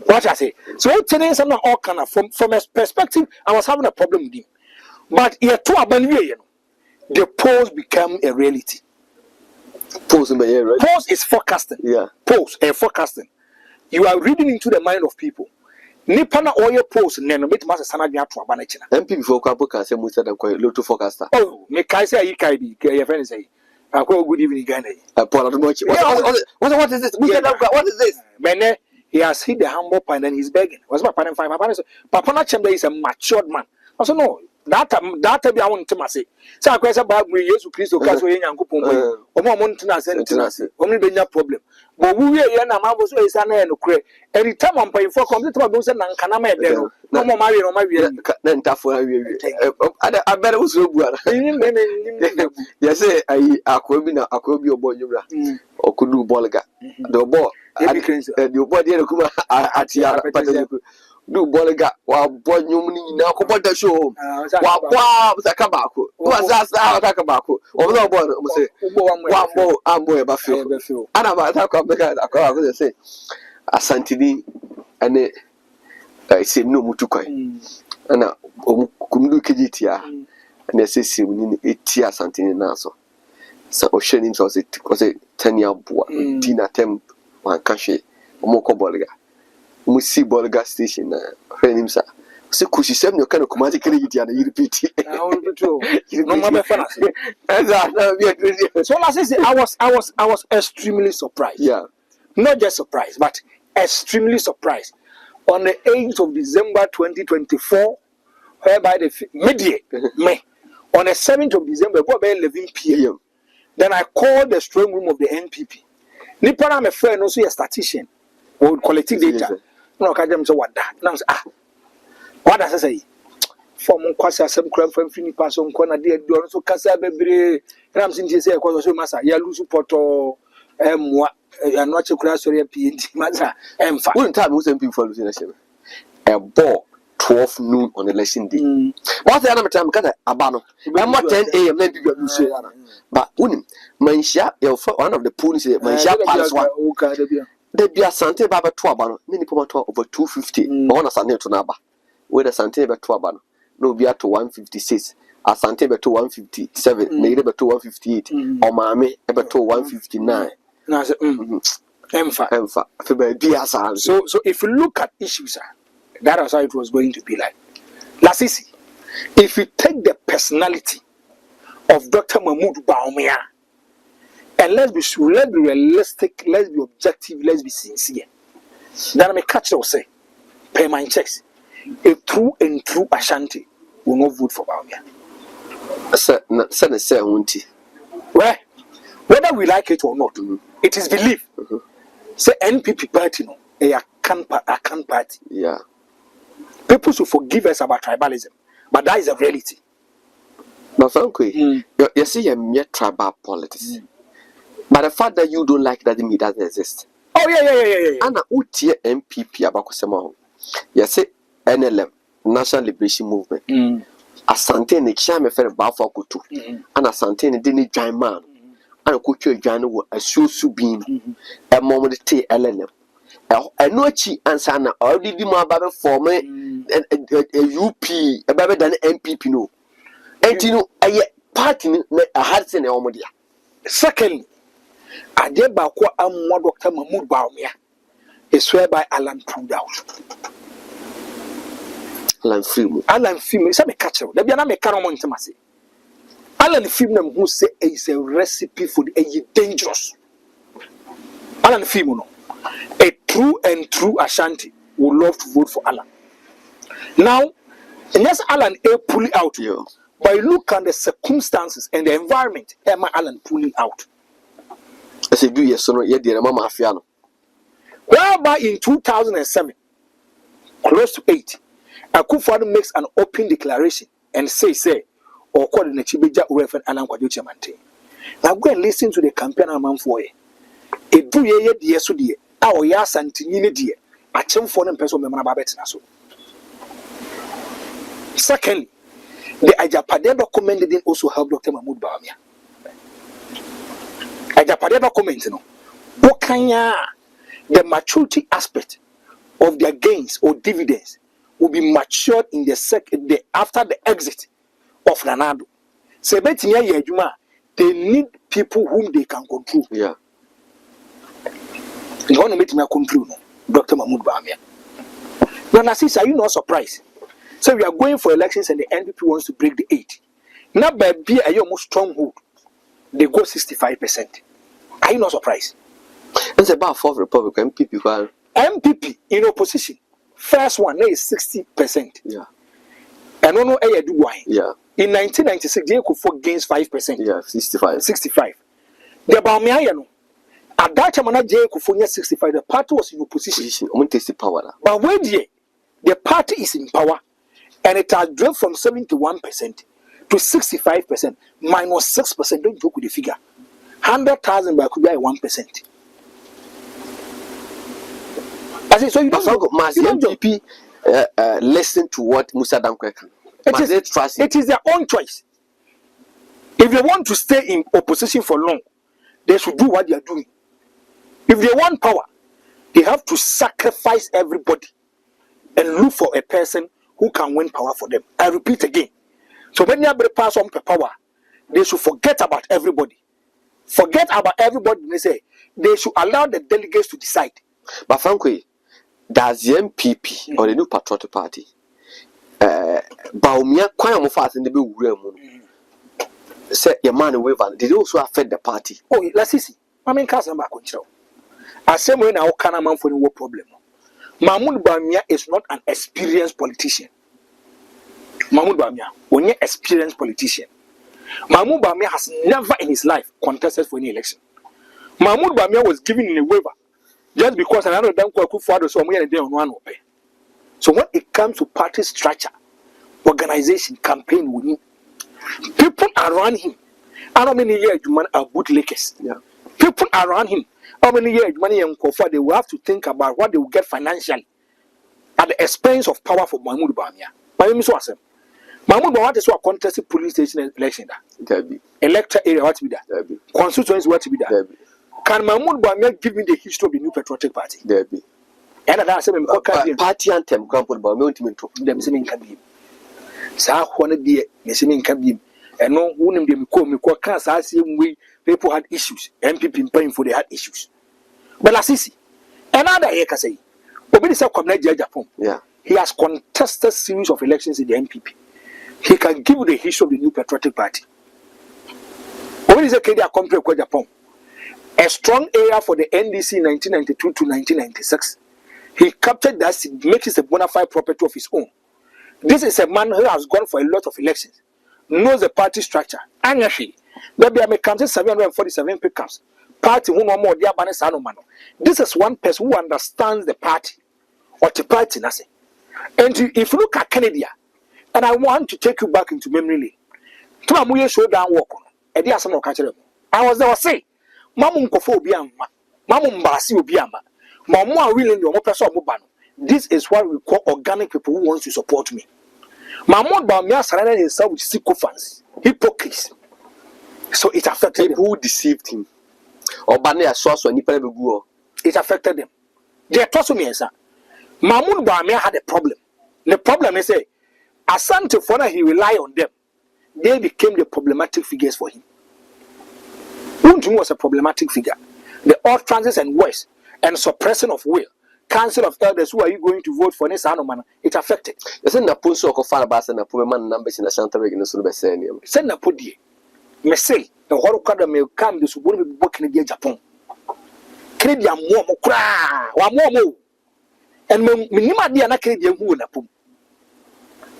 What I say? So today some all kind of from a perspective, I was having a problem with him. But here to abandon the polls become a reality. Polls is forecasting. Yeah. Polls and forecasting. You are reading into the mind of people. Nipana oil post neno bit masa sana dia to abanachina. MPP for Kapo can say Musa than quite low to forecaster. Oh, me kai say you kai be your friend say. I call good evening Ghana. Paul what is this? What is this? Bene, he has hit the humble pie and he's begging. Was my parent fine? My parents Papa Nachembe is a matured man. I said no. That be I want to say. So I question about we Jesus Christ because we yanku pombo. Omo montuna sentence. Only benya problem. But we here na ma so is na no kre. Every time on pay for complete about say na nkana ma e no. No mo ma we na ntafo we. I better was so good. Yes say akobi obo nyumra. Okudu bolga. The ball the ball dey kuma atia pataju. Do bolga wa bonyum na ko boda show wa kwa zakabako wa za zakabako o no bo mo say wa mo ambo e ba feel ana ba ta ko beka akwa ko say asantini ane se no mutu kwai ana kumdu kejitia ane se sim ni etia asantini na so o shenim so say 10 year boa tina tem wan kashe o mo ko bolga Musi Bolga station na him sir. Se kushi sem no kana kuma tikiri gidi ana repeat. No matter so I was extremely surprised. Yeah. Not just surprised, but extremely surprised. On the 8th of December 2024, whereby the midday, on the 7th of December, about 11 p.m. Then I called the strong room of the NPP. Nipana, my friend, also a statistician, or collecting data. No, I can't say what that. Now, what does I say? From Kwasa, some crab from Fini Pass on Kona, dear, do also Casa Bebre, Ramsin, say, Kwaso Massa, Yalusu Poto, and watch a class or a PNT Maza, and 1 time was MP for losing a ball 12 noon on election day. What's the other time? Because Abano, I'm not 10 a.m. Then you say, but Mansha, one of the police, Mansha Palace one. There be a Sante Baba Twabano, many people over 250. On a Sunday to Naba. With a Sante Twabano, no be at to 156. A Sante to 157, Neighbor to 158, or Mammy ever to 159. Emfa. So if you look at issues, that was how it was going to be like. Lasisi, if you take the personality of Dr. Mahmoud Baumia, and let's be realistic, let's be objective, let's be sincere. Then I may catch you say, pay my checks. A true and true Ashanti will not vote for Baumia. Well, whether we like it or not, it is belief. Say NPP party, no, a can party. Yeah. People should forgive us about tribalism, but that is a reality. But Franko, you see, you're tribal politics. But the fact that you don't like doesn't mean it doesn't exist. Oh, yeah. And utie MPP abakosema. You say NLM, National Liberation Movement. Asante ne chame fere bafo akutu. And asante ne dini join man. And kucho join wo asusu bin. E momo de te LLM. Eno achi ansa na already mo ababe form a UP, ababe dan MPP no. Enti no aye party na ahadse na omodia. Secondly, Adeba kwa amwa Dr. Mahmoud Baumia is swear by Alan Prudhouse. Alan Film, say me catch you. There be na me carry on intimacy. Alan Film who say is a recipe for the dangerous. Alan Film no. A true and true Ashanti would love to vote for Alan. Now, and yes, Alan A pulling out here, but look at the circumstances and the environment. Emma Alan pulling out. I said, do yes, so yet, dear Mamma Fiano. Whereby in 2007, close to 8, Akufo-Addo makes an open declaration and say, or coordinate Chibeja Urefen Alan Kwajuchi Mante. Now go and listen to the campaign among for ye. A do ye dear so dear, our yas and tinini dear, a chum for them person member babet naso. Secondly, the Agyapong document didn't also help Dr. Mahmoud Bawumia. Agyapong document, what can the maturity aspect of their gains or dividends will be matured in the after the exit of Nanado. So they need people whom they can control. Yeah. You want to make me conclude, Dr. Mahmoud Bawumia. Now, Nassis, are you not surprised? So we are going for elections and the NPP wants to break the 8. Now, by being a almost stronghold, they go 65%. Are you not surprised? It's about 4 Republican MPP. MPP in opposition, first one is 60%. Yeah. And no do why. Yeah. In 1996, they could for gains 5%. Yeah, 65. 65. The Bawumia, at that time, Jay could for 65. The party was in opposition. Power. But when the party is in power, and it has dropped from 71% to 65%, minus 6%. Don't joke with the figure. 100,000 by could be 1%. So you don't MPP listen to what Musa Dankwa can. It is their own choice. If they want to stay in opposition for long, they should do what they are doing. If they want power, they have to sacrifice everybody and look for a person who can win power for them. I repeat again. So when they pass on power, they should forget about everybody. Forget about everybody. They say they should allow the delegates to decide. But frankly, does the MPP or the New Patriotic Party Bawumia quite more fast in the big room? Say your man away, did they also affect the party? Oh, let's see. I mean, Cousin Bakuncho. I say when I can a man for no problem. Mahmoud Bawumia is not an experienced politician. Mahmoud Bawumia, when you're experienced politician, Mahmoud Bawumia has never in his life contested for any election. Mahmoud Bawumia was given in a waiver just because another Danko Akufo-Addo so many day on one open. So when it comes to party structure, organization, campaign, we need people around him. How many years man are bootlickers? Yeah. People around him. How many years money and comfort they will have to think about what they will get financially at the expense of power for Mahmoud Bawumia. My name is Wasem. Mahmoud Bawumia is what contested police station election that. Electoral area what to be that. Constituency what to be that. Can Mahmoud Bawumia give me the history of the New Patriotic Party? And that's a party anthem. Grandpa Bawumia to them saying can be. Sa one day, Messimin can be. And no one of them call me cancer same way people had issues. MPP paying for they had issues. But Lasisi, another year can say, Kennedy Agyapong. Yeah. He has contested series of elections in the NPP. He can give you the history of the New Patriotic Party. Kennedy Agyapong, a strong area for the NDC 1992 to 1996. He captured that seat, makes it a bona fide property of his own. This is a man who has gone for a lot of elections, knows the party structure. And actually, maybe I may count 747 pickups. Party who no more dear Banes Anomano. This is one person who understands the party or the party. And if you look at Kennedy, and I want to take you back into memory lane. To a moye show down walk on. And there are some catch them. I was there say, Mamum Kofo Biama, Mamum Basi Biama, Mamu willing your person Mubano. This is what we call organic people who wants to support me. Mahmoud Bawumia surrounded himself with sycophants, hypocrites. So it affected people who deceived him. Or Bania source when you it affected them. They told me, sir. Mahmoud Bawumia had a problem. The problem is, Asante Fona, he relied on them. They became the problematic figures for him. Wontumi was a problematic figure. The odd transit and worse, and suppression of will. Council of Elders, who are you going to vote for? It affected. Send a post of Farabas and a poor man numbers in a Santa Regina Sulbasanium. Send a podi. Me say, the Horocada may come to Suburban Kennedy Agyapong. credit am more cry, one more. And minima dear na credit who na pum.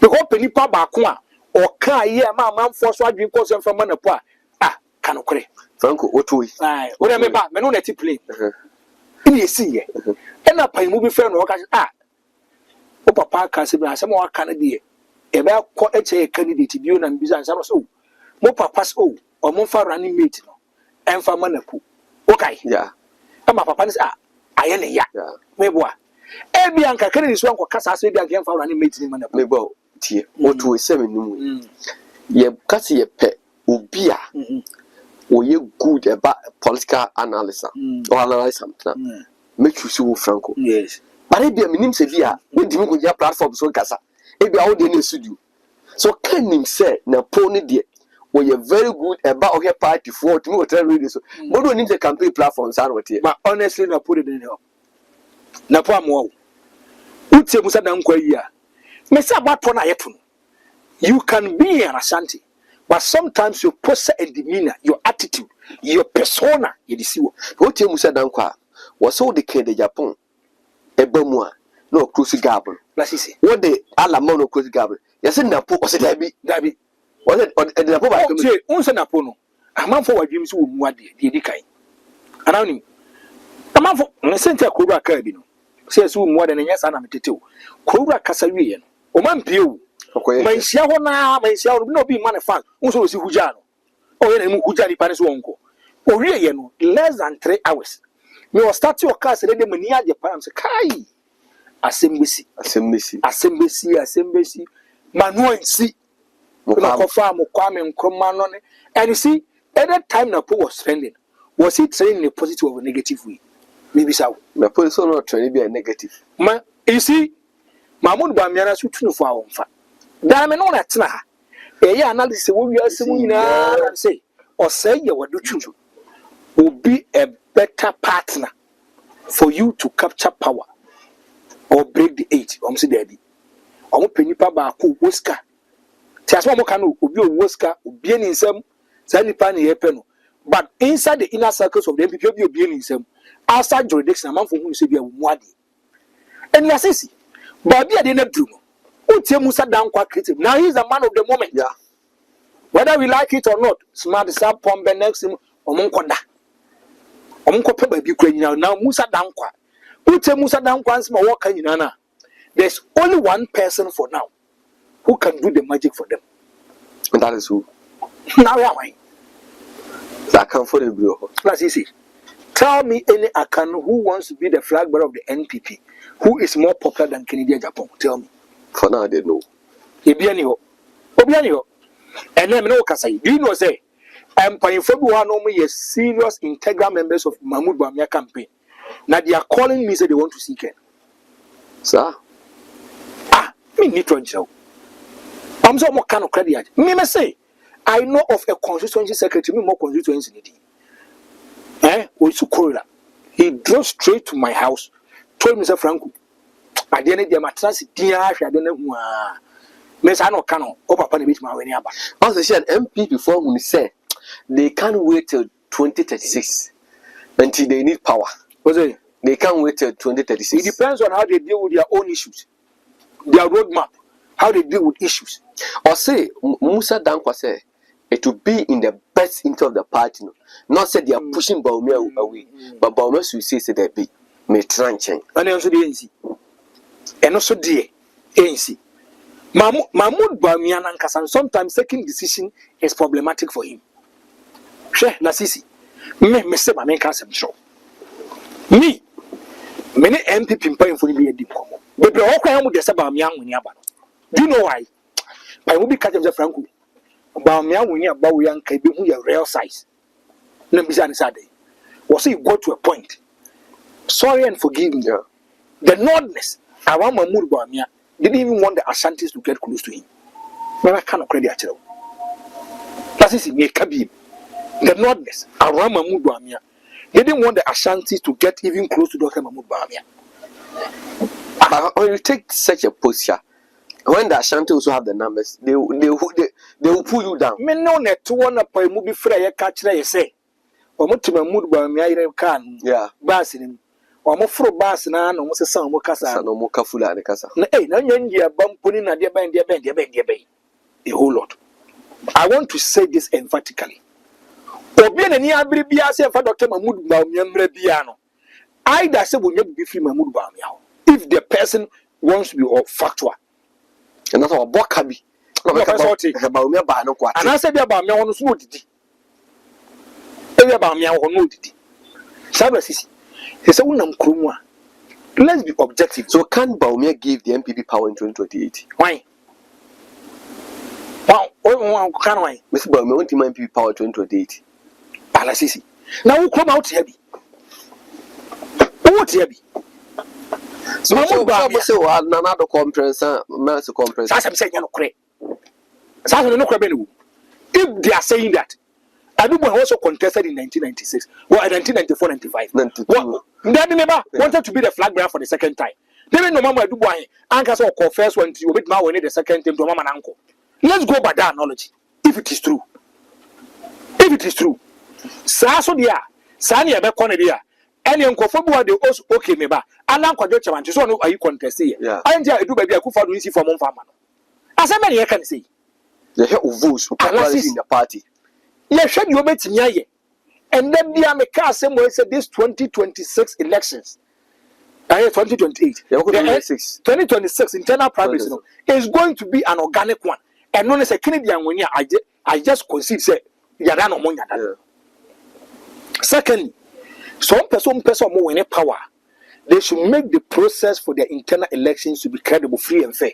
Because penipa bakwa or car ye man for so drink cause from manapa. Ah, cano cre. Franko, what we? Aye, what I remember, Menoneti play. In ye see ye. And a pine movie friend or ah. O papa can say, some more Canadian. About quite a candidate to be on business. So, more papas oh, or more far running mate, and for manapu. Okay, Yeah. And my papa is I am a ya. Maybe every uncle Kennedy is one for Casa, maybe I can for running mate in manapu. Maybe, dear, what we say, ye kasi ye pet, ubia, or ye good about political analysis or analyze something. Make you see Franco. Yes. But if you mean severe, we didn't go your platform so casa. If you are all in studio. So can him say na pony dear, or you're very good about your party for to move to radio. So what do need the campaign platforms are what here? But honestly, na put it in here. Na po amwo. Utie musa dan kwa ya. Me say about na yetun. You can be an Ashanti, but sometimes your posture and demeanor, your attitude, your persona, you deceive. What you musa dan kwa was all the Kennedy Agyapong. Ebemua no cruise gabble. What the Alamono cruise gabble. Yes, in Napo was it Dabi? Was it on the Napo? Unsa Napono. A man for what James who mwadi, the Dikai. Around him. A man for Center Cobra Cardino. Says who more than a yes, and I'm tattoo. Cobra Casarian. O man Pew. My Siawana, my Sia will not be manifest. Also, see Hujano. Or any Hujani Paris Wonko. Or really, less than 3 hours. Me was start your car say dem mania Japan say kai assembly manu nsi na kofa mo kwame nkroma no ne. And you see at that time na po was trending, was he trending in a positive or a negative way? Maybe so na po so not trending be a negative ma you see Mahmoud Bamiana so tunu for our fa da me no na tena ha e ya analysis wo wi asemu nyina na say or say ye wadu tunu will be a better partner for you to capture power or break the age. See daddy. Omo penipa ba ko woska. Ti asma mo kanu obi o woska, obi ani nsam, sa nipa ne yepe no. But inside the inner circles of the NPP obi ani nsam, outside jurisdiction amanfo hu se bia wo mu ade. And you see, but bia dey na drum. Utie Musa Dankwa creative. Now he is the man of the moment. Yeah. Whether we like it or not, smart sub pombe next him omonkoda. Omonkope ba bi kwa now Musa Dankwa. Utie Musa Dankwa nsema work nyina na. There's only one person for now who can do the magic for them. And that is who? Now we are why. That can for the bro. That's easy. Tell me any Akan who wants to be the flag bearer of the NPP, who is more popular than Kennedy Agyapong. Tell me. For now, they know. Obiani ho. And then no Kasai. Do you know say Empire for one only serious integral members of Mahmoud Bawumia campaign. Now they are calling me say they want to seek it. Sir? Me need to joke. I'm so more kind of credit. Me say I know of a constituency secretary, me more constituency. Oisukura. He drove straight to my house, told me, Franko, I didn't get my transit. I didn't know. Miss Ano Cano, or Papa the beach, my way nearby. Also, she had MP before when he said they can't wait till 2036 until they need power. Was it? They can't wait till 2036. It depends on how they deal with their own issues, their roadmap, how they deal with issues. Or say, Musa Dankwa say, it will be in the best interest of the party. Not say they are pushing Bawumia away, but Bawumia will say they be me tranching. And also the NC. And also the ANC. Mahmoud Bawumia Nankasan, sometimes taking decision is problematic for him. She na sisi. Me say my main cancer show. Me many MPP paying for me a deep come. But the whole crime with the Bawumia when aba. Do you know why? I will be catching the Franko. Bawumia when you about young can be your real size. No business Saturday. Was you go to a point. Sorry and forgive me. The Nordness around Mahmoud Bawumia didn't even want the Ashantis to get close to him. But I cannot credit at all. That is me Kabib. The Nordness around Mahmoud Bawumia didn't want the Ashantis to get even close to Dr. Mahmoud Bawumia. When you take such a posture, when the Ashanti also have the numbers, they will pull you down. Me no net to one up a movie free catch say. omotima mood ba mi ayire kan yeah bus ni omoforo bus na no mo sesa omo kasa no mo kafula ne kasa na na nyangia bamponi na de ben a whole lot. I want to say this emphatically. Obi na ni abiri bia se fa Dr. Mahmoud ba omyamra bia no either say wonya bi fi Mahmoud ba omya if the person wants to be factual and that's what boka bi no be ka ba omya ba no kwate ana se bia ba omya wono so odidi e bia ba omya wono odidi sabra sisi he say wonam kromu a let's be objective. So can Baumia give the NPP power in 2028? Why? Wow, can why? Mr. Baumia want NPP power in 2028. Balasisi. Now who come out heavy? What heavy? So Baumia say what? Nana do conference, mass conference. Sasa say no kre. Sasa no kre benu. If they are saying that, Adubu also contested in 1996, well, 1994, 95. 92. Daddy never wanted to be the flag bearer for the second time. They no mama Adubu Anka so call first one to bit now when the second time to mama and uncle. Let's go by that knowledge. If it is true. If it is true. Saso dia, Sani abe kone dia. Any uncle for the also okay meba. Alan kwa jocha man so no are you contest here. Anja edu baby akufa do isi for mon farmer. As many you can say. The head of votes who popularize in the party. Yes, you bet me. And then the American say this 2026 elections. 2028. 2026 internal primary is going to be an organic one. And non as a Canadian when I just concede say Yadano Monya. Secondly, some person more in power. They should make the process for their internal elections to be credible, free and fair.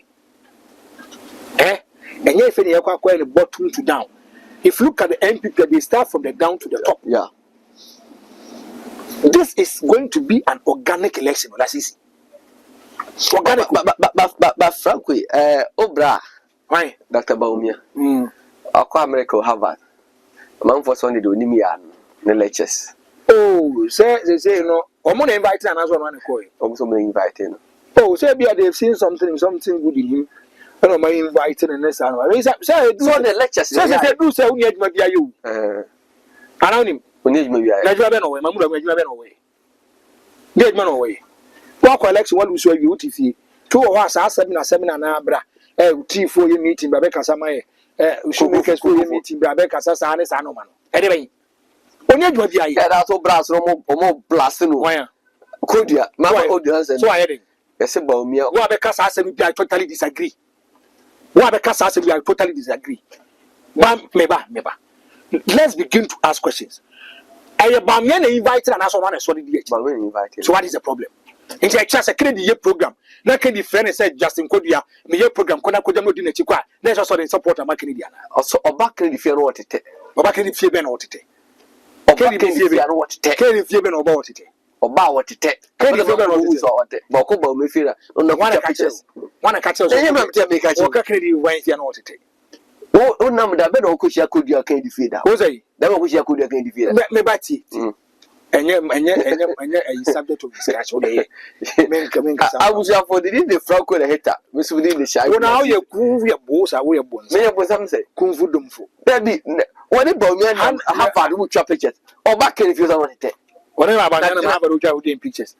And if any are quite bottom to down. If you look at the NPP, they start from the down to the top. Yeah. This is going to be an organic election. That's easy. Organic. But Franko, Obra, why? Dr. Baumia. Aqua America Harvard. Man for Sunday do Nimian, the lectures. Oh, say, you know, I'm going to invite another one. I'm so inviting. Oh, say, they've seen something good in him. I don't mind inviting and this and that. Say, do the lectures. Say, do say, we need to be you. Around him. We need to be a Najaban away. Mamma, we have away. Dead man away. Walk election, what we saw you, TC. 2 of us are 7 and Abra. Tea for your meeting, Rebecca Samae. Should make us for your meeting, Rebecca Sasanes Anoman. Anyway, when you do the idea, that's all brass or more blasting. Why? Could you? Mamma, so I had it. Yes, about me. What because I said I totally disagree. What because I said I totally disagree. Meba. Let's begin to ask questions. I am invited and also one is solid. So what is the problem? In the chance a credit program, not can defend said Justin Kodia, me program, Kona Kodamo Dina Chiqua, there's also the support of my Canadian. Also, or back in the fear what it, or back in the fear ben what it, or back in the fear what it, carry fear ben about it, or bow what it, carry the fear or Bokobo Mifira, on the one catches, Kennedy went here not it. Oh, number that better could you can defeat that. Jose, that was you could again defeat. Me bati. And a subject of discussion. I was for the Franko the hater, Miss within the shy. Now you prove your boss are way born. May have some say, Kung Fu Dumfo. That be what about me and have had wood chop pictures or back if you don't want to take. Whatever about Nana pictures.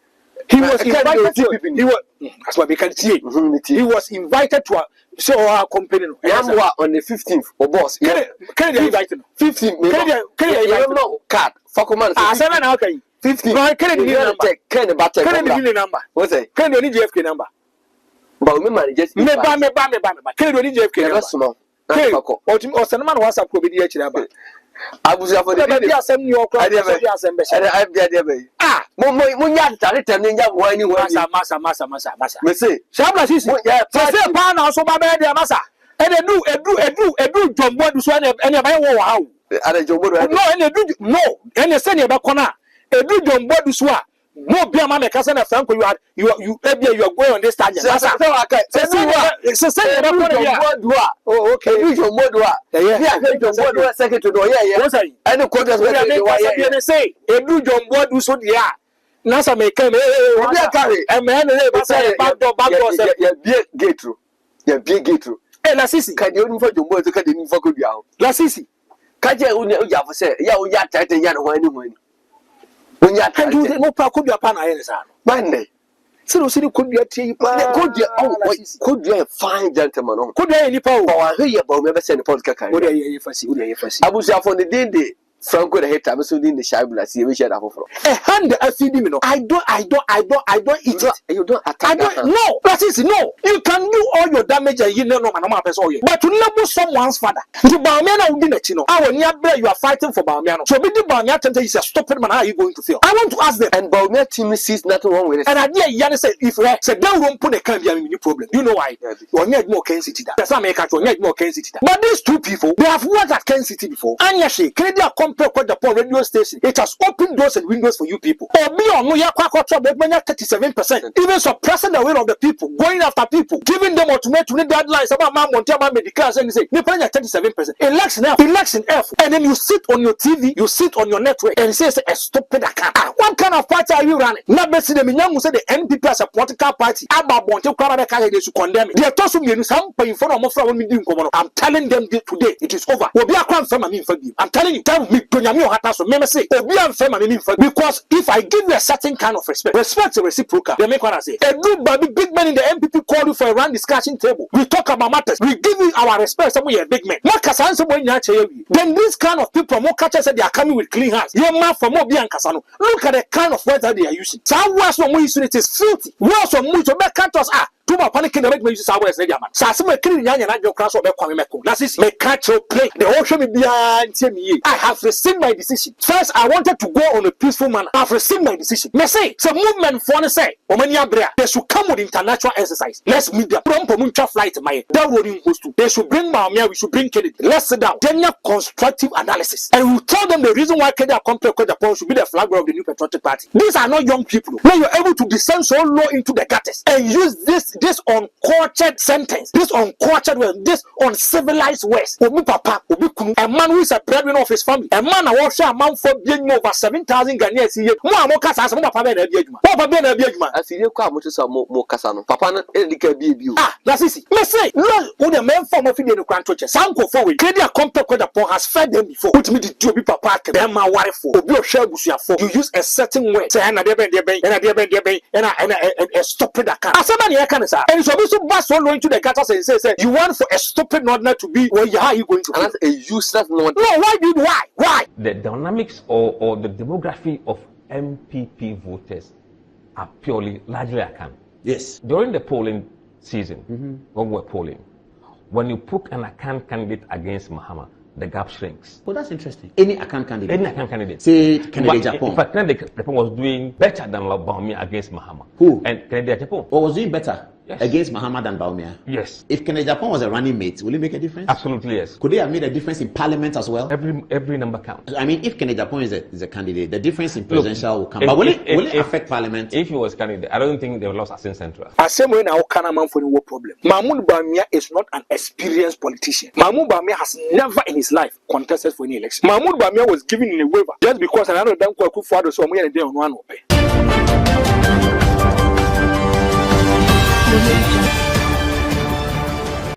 He was invited to. He was. That's what we can see. He was invited to show our company. On the 15th, or boss. Can you invite him? 15th. Can you know card? For command. 7 okay. 15. No, can you number? Can you butter? Can you number? What's it? Can you need JFK number? But remember, just me. Can you need JFK number? Okay. Or send man WhatsApp ko bi di number. I was for the idea send you ah mo nya tare tane nya wo ani wo masa me say shabla sisi say pa na so ba be dia masa e edu jombo du so ene ba wo ha are jombo no ene se ne be kona edu jombo du so a no be am make say na Franko you are going on this tangent masa say ne be kona do oh okay edu jombo do yeah jombo do secretary do yeah any quarters we say edu jombo du so dia nasa me come obi akare e me na be say back door ya bie gate ro la sisi ka de oni fo jombo to ka de ni fo ko dua la sisi Kaja unya for say, ya unya tight and yan one. When you And you no pa could be upon irons. Monday. So could be a tea, could be a fine gentleman. Could be any power. I hear you about never send a podcast. Would I first? I was on the day. Franko the head time so in the Shabla see we share afro. A hand I feed him. I don't eat it. You don't attack. I don't no. That is no. You can do all your damage and you know no man person. But to label someone's father. The Bamiana will be let you know. I will near you are fighting for Bamiano. So be the Bamiana is a stupid man. How are you going to feel? I want to ask them. And Bamiana team sees nothing wrong with it. And I dear Yana said if we said they won't put a can be any problem. You know why? You need more Ken City. That's why make you need more Ken City. But these two people they have worked at Ken City before. And Yashi, Kennedy Agyapong the radio station. It has opened doors and windows for you people. Or be on no 37%. Even suppressing the will of the people, going after people, giving them ultimatum deadlines about man Montema declares and say, you pay 37%. Election F. And then you sit on your TV, you sit on your network and say a stupid account. What kind of party are you running? Not based the Minyamu said the NPP as a political party. About Monte Canada they should condemn it. They are tossing me some in front of my I'm telling them today it is over. We'll be a crime from me. I'm telling you, tell me, so me say, because if I give you a certain kind of respect is reciprocal. They make what I say. A good big man in the MPP call you for a round discussion table. We talk about matters. We give you our respect. Some way a big man. Then this kind of people, more catchers say they are coming with clean hands. Your man for more Bian Casano. Look at the kind of words that they are using. So words from more it is filthy. Words from much back counters are. Too much panicking to make me use our words. So I say, clean yan and I don't cross over Kwame. That is me catch your play. The ocean me behind me. I have received my decision. First, I wanted to go on a peaceful manner. I've received my decision. Me say, some movement for the say, they should come with international exercise. Let's meet them. Flight my that rolling host to. They should bring Maumia, we should bring Kennedy. Let's sit down. Then you constructive analysis. And we'll tell them the reason why Kennedy Agyapong should be the flag bearer of the new patriotic party. These are not young people. When you're able to descend so low into the gutters and use this uncultured sentence, this uncultured word, this uncivilized words. Obi Papa, Obi Kunu, a man who is a breadwinner of his family, a man who share a man for being over 7,000 Ghanaians a year. That's easy. Me say, no, who the men form of the Grand Church, Sanko forward. Kennedy Agyapong has fed them before. Put me the Joby Papa, them my wife for, Obi Oshabusia for. You use a certain word, say, and a stupid account. As a man, can say, and so we bust all into the gutters and say, you want for a stupid northerner to be where you are you going to? And that's a useless northerner. No, why? The dynamics or the demography of MPP voters are largely account. Yes. During the polling season, when we're polling, when you put an account candidate against Mahama, the gap shrinks. Oh, that's interesting. Any account candidate? Any account candidate. Say Kennedy Agyapong. In fact, Kennedy Agyapong was doing better than Baumia against Mahama. Who? And Kennedy Agyapong. Or was doing better? Yes. Against Mahama than Baumia? Yes. If Kennedy Agyapong was a running mate, will it make a difference? Absolutely, yes. Could they have made a difference in parliament as well? Every number counts. I mean, if Kennedy Agyapong is a candidate, the difference in presidential will come. But will it affect parliament? If he was candidate, I don't think they would lost Asin Central. I say when I can man for the problem. Mahmoud Bawumia is not an experienced politician. Mahmoud Bawumia has never in his life contested for any election. Mahmoud Bawumia was given in a waiver just because another damn Kwaku father so we are there on one open.